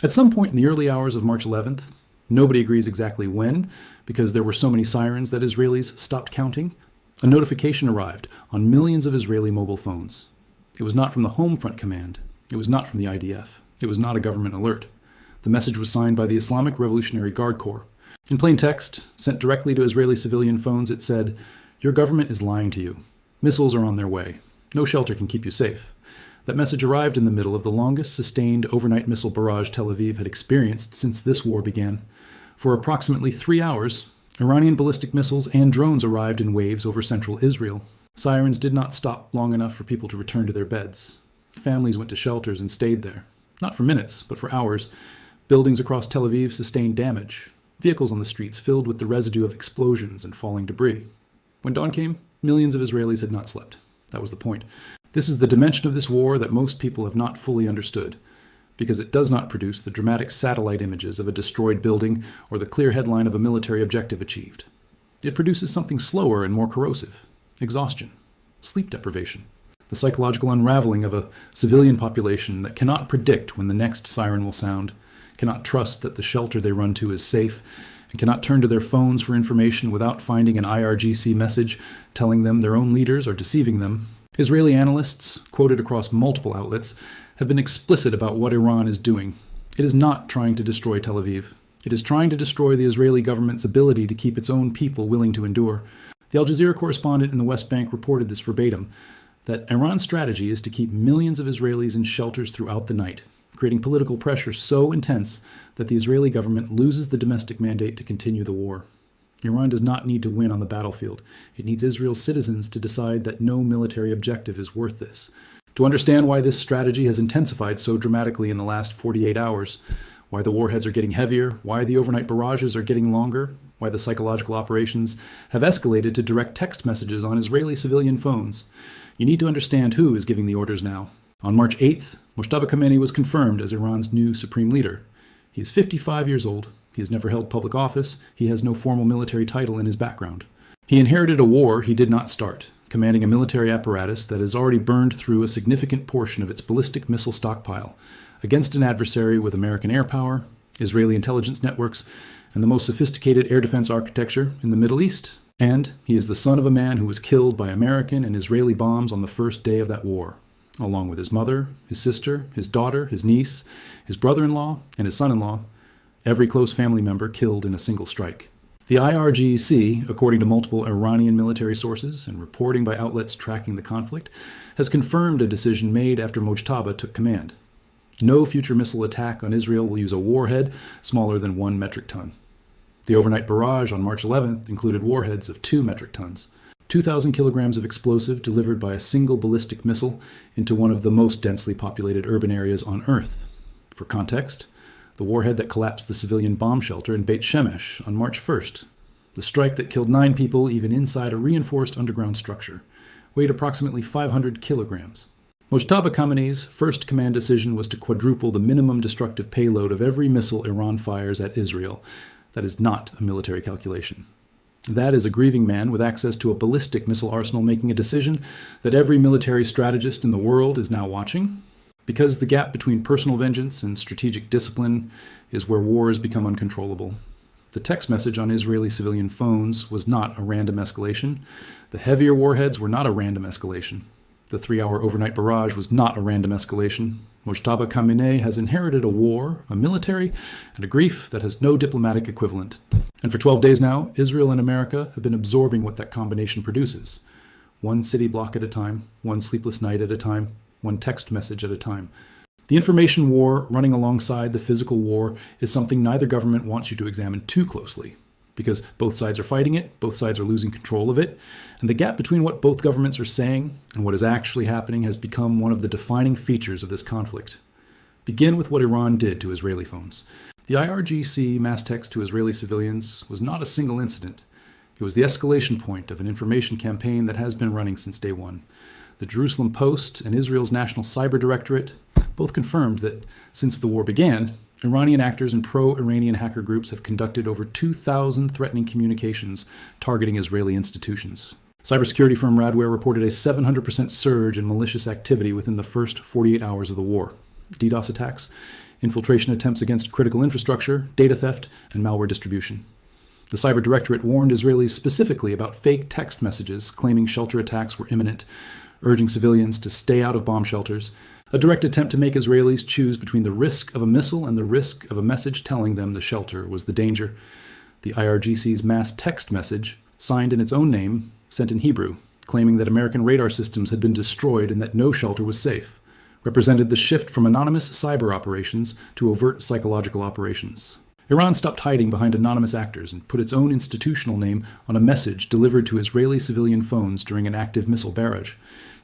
At some point in the early hours of March 11th, nobody agrees exactly when, because there were so many sirens that Israelis stopped counting, a notification arrived on millions of Israeli mobile phones. It was not from the Home Front Command. It was not from the IDF. It was not a government alert. The message was signed by the Islamic Revolutionary Guard Corps. In plain text, sent directly to Israeli civilian phones, it said, "Your government is lying to you. Missiles are on their way. No shelter can keep you safe." That message arrived in the middle of the longest sustained overnight missile barrage Tel Aviv had experienced since this war began. For approximately 3 hours, Iranian ballistic missiles and drones arrived in waves over central Israel. Sirens did not stop long enough for people to return to their beds. Families went to shelters and stayed there. Not for minutes, but for hours. Buildings across Tel Aviv sustained damage. Vehicles on the streets filled with the residue of explosions and falling debris. When dawn came, millions of Israelis had not slept. That was the point. This is the dimension of this war that most people have not fully understood, because it does not produce the dramatic satellite images of a destroyed building or the clear headline of a military objective achieved. It produces something slower and more corrosive: exhaustion, sleep deprivation, the psychological unraveling of a civilian population that cannot predict when the next siren will sound, cannot trust that the shelter they run to is safe, and cannot turn to their phones for information without finding an IRGC message telling them their own leaders are deceiving them. Israeli analysts, quoted across multiple outlets, have been explicit about what Iran is doing. It is not trying to destroy Tel Aviv. It is trying to destroy the Israeli government's ability to keep its own people willing to endure. The Al Jazeera correspondent in the West Bank reported this verbatim, that Iran's strategy is to keep millions of Israelis in shelters throughout the night, creating political pressure so intense that the Israeli government loses the domestic mandate to continue the war. Iran does not need to win on the battlefield. It needs Israel's citizens to decide that no military objective is worth this. To understand why this strategy has intensified so dramatically in the last 48 hours, why the warheads are getting heavier, why the overnight barrages are getting longer, why the psychological operations have escalated to direct text messages on Israeli civilian phones, you need to understand who is giving the orders now. On March 8th, Mojtaba Khamenei was confirmed as Iran's new supreme leader. He is 55 years old. He has never held public office. He has no formal military title in his background. He inherited a war he did not start, commanding a military apparatus that has already burned through a significant portion of its ballistic missile stockpile, against an adversary with American air power, Israeli intelligence networks, and the most sophisticated air defense architecture in the Middle East. And he is the son of a man who was killed by American and Israeli bombs on the first day of that war, along with his mother, his sister, his daughter, his niece, his brother-in-law, and his son-in-law, every close family member killed in a single strike. The IRGC, according to multiple Iranian military sources and reporting by outlets tracking the conflict, has confirmed a decision made after Mojtaba took command. No future missile attack on Israel will use a warhead smaller than 1 metric ton. The overnight barrage on March 11th included warheads of 2 metric tons, 2,000 kilograms of explosive delivered by a single ballistic missile into one of the most densely populated urban areas on Earth. For context, the warhead that collapsed the civilian bomb shelter in Beit Shemesh on March 1st, the strike that killed 9 people even inside a reinforced underground structure, weighed approximately 500 kilograms. Mojtaba Khamenei's first command decision was to quadruple the minimum destructive payload of every missile Iran fires at Israel. That is not a military calculation. That is a grieving man with access to a ballistic missile arsenal making a decision that every military strategist in the world is now watching, because the gap between personal vengeance and strategic discipline is where wars become uncontrollable. The text message on Israeli civilian phones was not a random escalation. The heavier warheads were not a random escalation. The 3-hour overnight barrage was not a random escalation. Mojtaba Khamenei has inherited a war, a military, and a grief that has no diplomatic equivalent. And for 12 days now, Israel and America have been absorbing what that combination produces. One city block at a time, one sleepless night at a time, one text message at a time. The information war running alongside the physical war is something neither government wants you to examine too closely, because both sides are fighting it, both sides are losing control of it, and the gap between what both governments are saying and what is actually happening has become one of the defining features of this conflict. Begin with what Iran did to Israeli phones. The IRGC mass text to Israeli civilians was not a single incident. It was the escalation point of an information campaign that has been running since day one. The Jerusalem Post and Israel's National Cyber Directorate both confirmed that since the war began, Iranian actors and pro-Iranian hacker groups have conducted over 2,000 threatening communications targeting Israeli institutions. Cybersecurity firm Radware reported a 700% surge in malicious activity within the first 48 hours of the war. DDoS attacks, infiltration attempts against critical infrastructure, data theft, and malware distribution. The Cyber Directorate warned Israelis specifically about fake text messages claiming shelter attacks were imminent, urging civilians to stay out of bomb shelters, a direct attempt to make Israelis choose between the risk of a missile and the risk of a message telling them the shelter was the danger. The IRGC's mass text message, signed in its own name, sent in Hebrew, claiming that American radar systems had been destroyed and that no shelter was safe, represented the shift from anonymous cyber operations to overt psychological operations. Iran stopped hiding behind anonymous actors and put its own institutional name on a message delivered to Israeli civilian phones during an active missile barrage.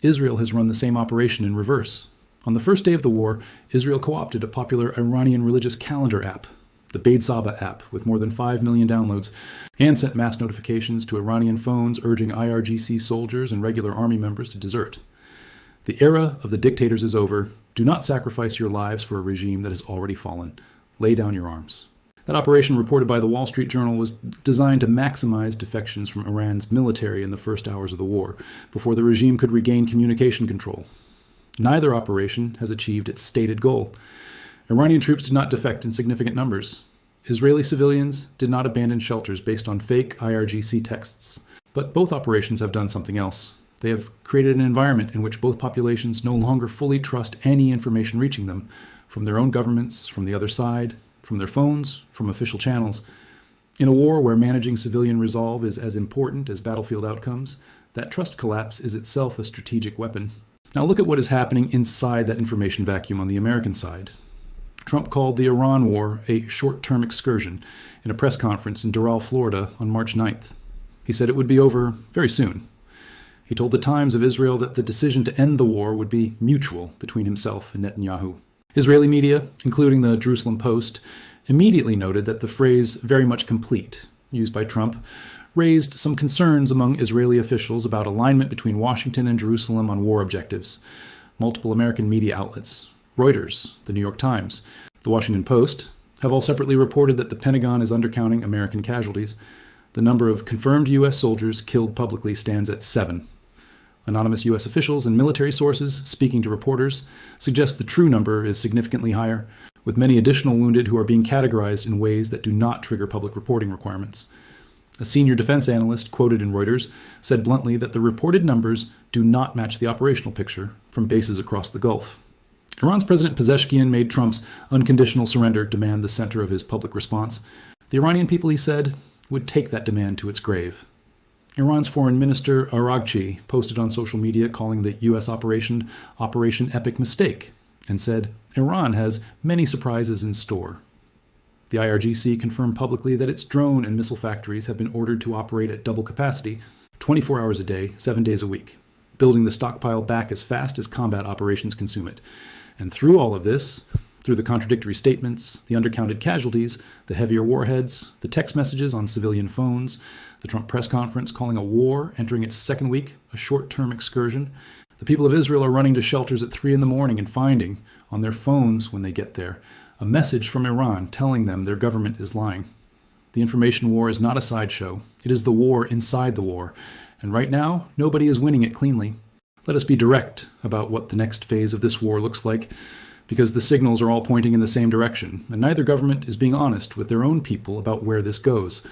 Israel has run the same operation in reverse. On the first day of the war, Israel co-opted a popular Iranian religious calendar app, the Beid Saba app, with more than 5 million downloads, and sent mass notifications to Iranian phones urging IRGC soldiers and regular army members to desert. The era of the dictators is over. Do not sacrifice your lives for a regime that has already fallen. Lay down your arms. That operation, reported by the Wall Street Journal, was designed to maximize defections from Iran's military in the first hours of the war, before the regime could regain communication control. Neither operation has achieved its stated goal. Iranian troops did not defect in significant numbers. Israeli civilians did not abandon shelters based on fake IRGC texts. But both operations have done something else. They have created an environment in which both populations no longer fully trust any information reaching them, from their own governments, from the other side, from their phones, from official channels. In a war where managing civilian resolve is as important as battlefield outcomes, that trust collapse is itself a strategic weapon. Now look at what is happening inside that information vacuum on the American side. Trump called the Iran war a short-term excursion in a press conference in Doral, Florida on March 9th. He said it would be over very soon. He told the Times of Israel that the decision to end the war would be mutual between himself and Netanyahu. Israeli media, including the Jerusalem Post, immediately noted that the phrase "very much complete," used by Trump, raised some concerns among Israeli officials about alignment between Washington and Jerusalem on war objectives. Multiple American media outlets, Reuters, the New York Times, the Washington Post, have all separately reported that the Pentagon is undercounting American casualties. The number of confirmed U.S. soldiers killed publicly stands at 7. Anonymous U.S. officials and military sources, speaking to reporters, suggest the true number is significantly higher, with many additional wounded who are being categorized in ways that do not trigger public reporting requirements. A senior defense analyst quoted in Reuters said bluntly that the reported numbers do not match the operational picture from bases across the Gulf. Iran's President Pezeshkian made Trump's unconditional surrender demand the center of his public response. The Iranian people, he said, would take that demand to its grave. Iran's Foreign Minister Araghchi posted on social media calling the U.S. Operation Epic Mistake and said, "Iran has many surprises in store." The IRGC confirmed publicly that its drone and missile factories have been ordered to operate at double capacity, 24 hours a day, 7 days a week, building the stockpile back as fast as combat operations consume it. And through all of this, through the contradictory statements, the undercounted casualties, the heavier warheads, the text messages on civilian phones, the Trump press conference calling a war entering its second week a short-term excursion, the people of Israel are running to shelters at 3 a.m. and finding, on their phones when they get there, a message from Iran telling them their government is lying. The information war is not a sideshow. It is the war inside the war. And right now, nobody is winning it cleanly. Let us be direct about what the next phase of this war looks like, because the signals are all pointing in the same direction, and neither government is being honest with their own people about where this goes.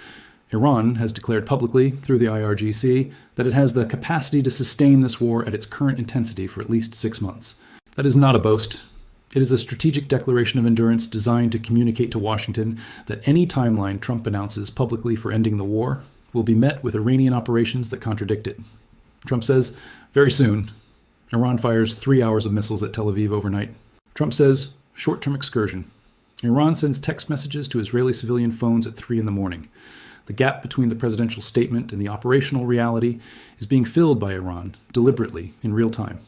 Iran has declared publicly, through the IRGC, that it has the capacity to sustain this war at its current intensity for at least 6 months. That is not a boast. It is a strategic declaration of endurance designed to communicate to Washington that any timeline Trump announces publicly for ending the war will be met with Iranian operations that contradict it. Trump says, very soon. Iran fires 3 hours of missiles at Tel Aviv overnight. Trump says, short-term excursion. Iran sends text messages to Israeli civilian phones at 3 a.m. The gap between the presidential statement and the operational reality is being filled by Iran, deliberately, in real time.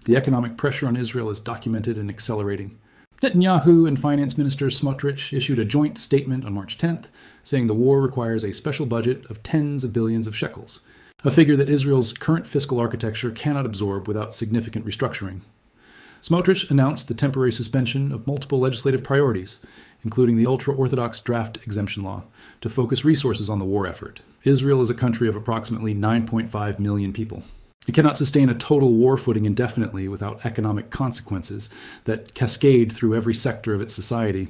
The economic pressure on Israel is documented and accelerating. Netanyahu and Finance Minister Smotrich issued a joint statement on March 10th, saying the war requires a special budget of tens of billions of shekels, a figure that Israel's current fiscal architecture cannot absorb without significant restructuring. Smotrich announced the temporary suspension of multiple legislative priorities, including the ultra-Orthodox draft exemption law, to focus resources on the war effort. Israel is a country of approximately 9.5 million people. It cannot sustain a total war footing indefinitely without economic consequences that cascade through every sector of its society.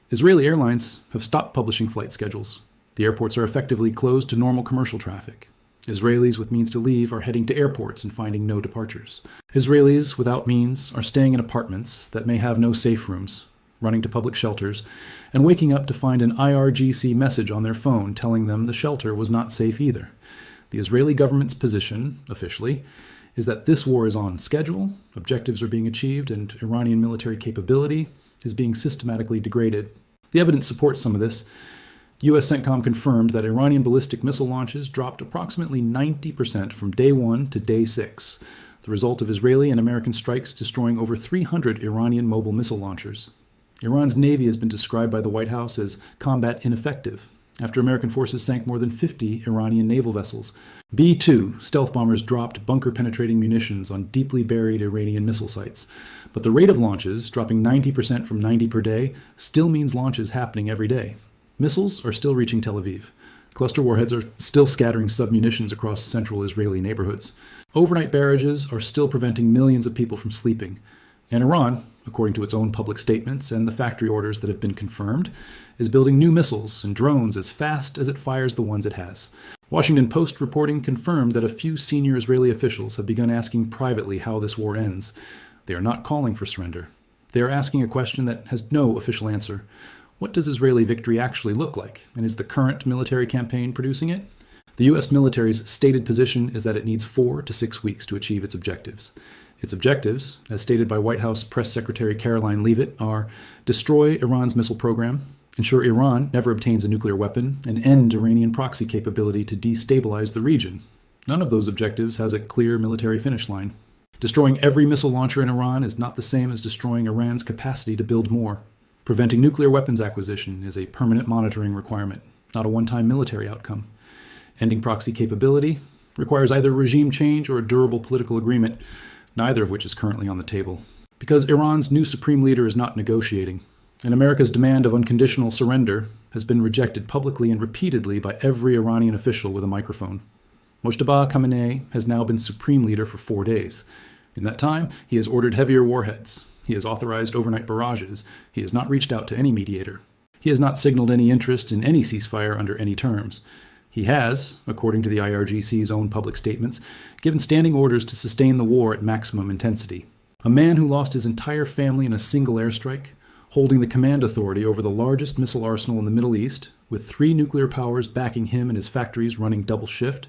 Israeli airlines have stopped publishing flight schedules. The airports are effectively closed to normal commercial traffic. Israelis with means to leave are heading to airports and finding no departures. Israelis without means are staying in apartments that may have no safe rooms, running to public shelters, and waking up to find an IRGC message on their phone telling them the shelter was not safe either. The Israeli government's position, officially, is that this war is on schedule, objectives are being achieved, and Iranian military capability is being systematically degraded. The evidence supports some of this. U.S. CENTCOM confirmed that Iranian ballistic missile launches dropped approximately 90% from day 1 to day 6, the result of Israeli and American strikes destroying over 300 Iranian mobile missile launchers. Iran's Navy has been described by the White House as combat ineffective, after American forces sank more than 50 Iranian naval vessels. B-2 stealth bombers dropped bunker-penetrating munitions on deeply buried Iranian missile sites. But the rate of launches, dropping 90% from 90 per day, still means launches happening every day. Missiles are still reaching Tel Aviv. Cluster warheads are still scattering submunitions across central Israeli neighborhoods. Overnight barrages are still preventing millions of people from sleeping. And Iran, according to its own public statements and the factory orders that have been confirmed, is building new missiles and drones as fast as it fires the ones it has. Washington Post reporting confirmed that a few senior Israeli officials have begun asking privately how this war ends. They are not calling for surrender. They are asking a question that has no official answer. What does Israeli victory actually look like, and is the current military campaign producing it? The U.S. military's stated position is that it needs 4 to 6 weeks to achieve its objectives. Its objectives, as stated by White House Press Secretary Caroline Leavitt, are destroy Iran's missile program, ensure Iran never obtains a nuclear weapon, and end Iranian proxy capability to destabilize the region. None of those objectives has a clear military finish line. Destroying every missile launcher in Iran is not the same as destroying Iran's capacity to build more. Preventing nuclear weapons acquisition is a permanent monitoring requirement, not a one-time military outcome. Ending proxy capability requires either regime change or a durable political agreement, neither of which is currently on the table. Because Iran's new supreme leader is not negotiating, and America's demand of unconditional surrender has been rejected publicly and repeatedly by every Iranian official with a microphone. Mojtaba Khamenei has now been supreme leader for 4 days. In that time, he has ordered heavier warheads. He has authorized overnight barrages. He has not reached out to any mediator. He has not signaled any interest in any ceasefire under any terms. He has, according to the IRGC's own public statements, given standing orders to sustain the war at maximum intensity. A man who lost his entire family in a single airstrike, holding the command authority over the largest missile arsenal in the Middle East, with 3 nuclear powers backing him and his factories running double shift,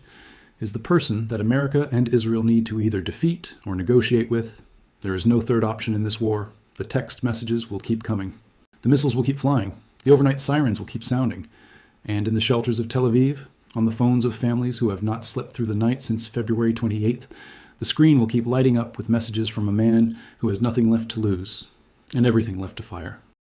is the person that America and Israel need to either defeat or negotiate with. There is no third option in this war. The text messages will keep coming. The missiles will keep flying. The overnight sirens will keep sounding. And in the shelters of Tel Aviv, on the phones of families who have not slept through the night since February 28th, the screen will keep lighting up with messages from a man who has nothing left to lose and everything left to fire.